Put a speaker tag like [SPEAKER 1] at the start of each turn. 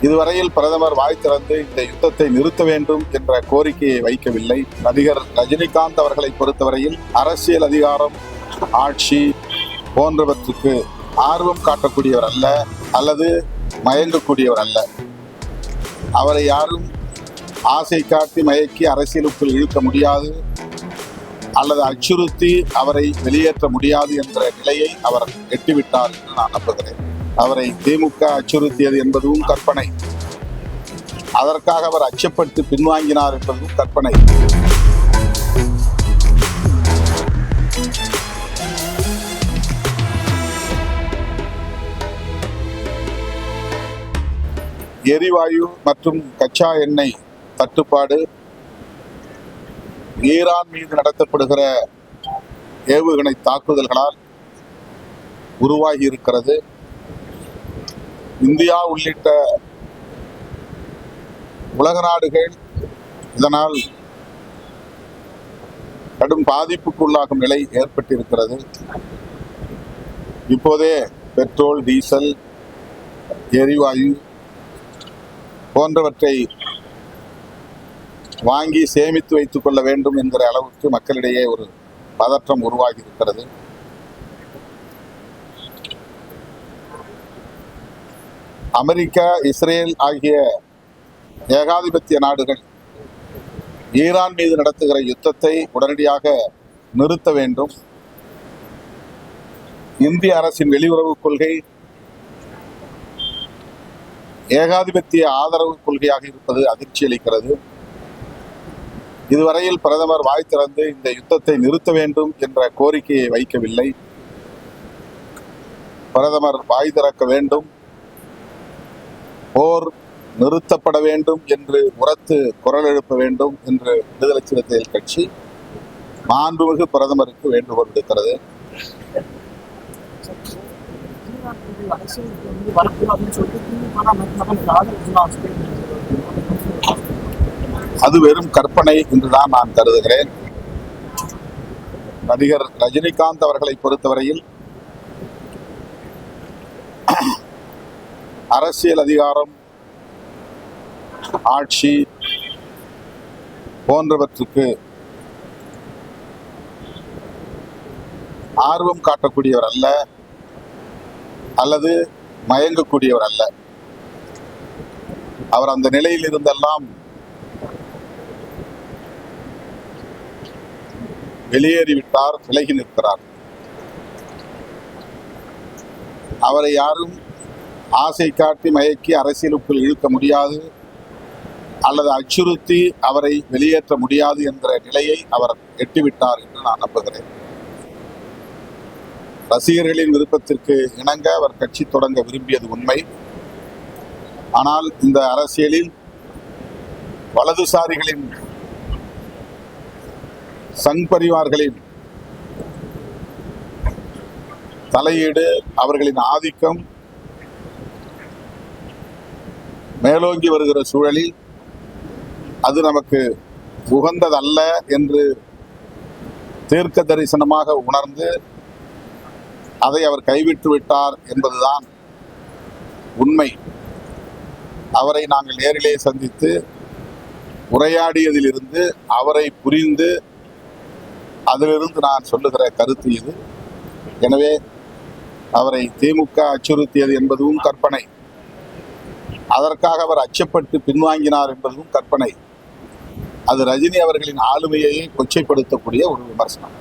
[SPEAKER 1] இதுவரையில் பிரதமர் வாய் திறந்து இந்த யுத்தத்தை நிறுத்த வேண்டும் என்ற கோரிக்கையை வைக்கவில்லை. நடிகர் ரஜினிகாந்த் அவர்களை பொறுத்தவரையில் அரசியல் அதிகாரம், ஆட்சி போன்றவற்றுக்கு ஆர்வம் காட்டக்கூடியவர் அல்ல, அல்லது மயங்கக்கூடியவர் அல்ல. அவரை யாரும் ஆசை காட்டி மயக்கி அரசியலுக்குள் இழுக்க முடியாது, அல்லது அச்சுறுத்தி அவரை வெளியேற்ற முடியாது என்ற நிலையை அவர் எட்டிவிட்டார் என்று நான் நம்புகிறேன். அவரை திமுக அச்சுறுத்தியது என்பதும் கற்பனை, அதற்காக அவர் அச்சப்பட்டு பின்வாங்கினார் என்பதும் கற்பனை. எரிவாயு மற்றும் கச்சா எண்ணெய் தட்டுப்பாடு, ஈரான் மீது நடத்தப்படுகிற ஏவுகணை தாக்குதல்களால் உருவாகி இருக்கிறது. இந்தியா உள்ளிட்ட உலக நாடுகள் இதனால் கடும் பாதிப்புக்குள்ளாகும் நிலை ஏற்பட்டிருக்கிறது. இப்போதே பெட்ரோல், டீசல், எரிவாயு போன்றவற்றை வாங்கி சேமித்து வைத்துக் கொள்ள வேண்டும் என்கிற அளவுக்கு மக்களிடையே ஒரு பதற்றம் உருவாகி இருக்கிறது. அமெரிக்கா, இஸ்ரேல் ஆகிய ஏகாதிபத்திய நாடுகள் ஈரான் மீது நடத்துகிற யுத்தத்தை உடனடியாக நிறுத்த வேண்டும். இந்திய அரசின் வெளியுறவு கொள்கை ஏகாதிபத்திய ஆதரவு கொள்கையாக இருப்பது அதிர்ச்சி அளிக்கிறது. இதுவரையில் பிரதமர் வாய் திறந்து இந்த யுத்தத்தை நிறுத்த வேண்டும் என்ற கோரிக்கையை வைக்கவில்லை. பிரதமர் வாய் திறக்க வேண்டும், போர் நிறுத்தப்பட வேண்டும் என்று உரத்து குரல் எழுப்ப வேண்டும் என்று விடுதலை சிறுத்தைகள் கட்சி மாண்புமிகு பிரதமருக்கு வேண்டுகோள் விடுக்கிறது. அது வெறும் கற்பனை என்றுதான் நான் கருதுகிறேன். நடிகர் ரஜினிகாந்த் அவர்களை பொறுத்தவரையில் அரசியல் அதிகாரம், ஆட்சி போன்றவற்றுக்கு ஆர்வம் காட்டக்கூடியவர் அல்ல, அல்லது மயங்கக்கூடியவர் அல்ல. அவர் அந்த நிலையில் இருந்தெல்லாம் வெளியேறிவிட்டார், விலகி நிற்கிறார். அவரை யாரும் ஆசை காட்டி மயக்கி அரசியலுக்குள் இழுக்க முடியாது, அல்லது அச்சுறுத்தி அவரை வெளியேற்ற முடியாது என்கிற நிலையை அவர் எட்டிவிட்டார் என்று நான் நம்புகிறேன். ரசிகர்களின் விருப்பத்திற்கு இணங்க அவர் கட்சி தொடங்க விரும்பியது உண்மை. ஆனால் இந்த அரசியலில் வலதுசாரிகளின், சங் பரிவார்களின் தலையீடு, அவர்களின் ஆதிக்கம் மேலோங்கி வருகிற சூழலில் அது நமக்கு உகந்ததல்ல என்று தீர்க்க தரிசனமாக உணர்ந்து அதை அவர் கைவிட்டு விட்டார் என்பதுதான் உண்மை. அவரை நாங்கள் நேரிலே சந்தித்து உரையாடியதிலிருந்து, அவரை புரிந்து அதிலிருந்து நான் சொல்லுகிற கருத்து இது. எனவே அவரை திமுக அச்சுறுத்தியது என்பதும் கற்பனை, அதற்காக அவர் அச்சப்பட்டு பின்வாங்கினார் என்பதும் கற்பனை. அது ரஜினி அவர்களின் ஆளுமையை கொச்சைப்படுத்தக்கூடிய ஒரு விமர்சனம்.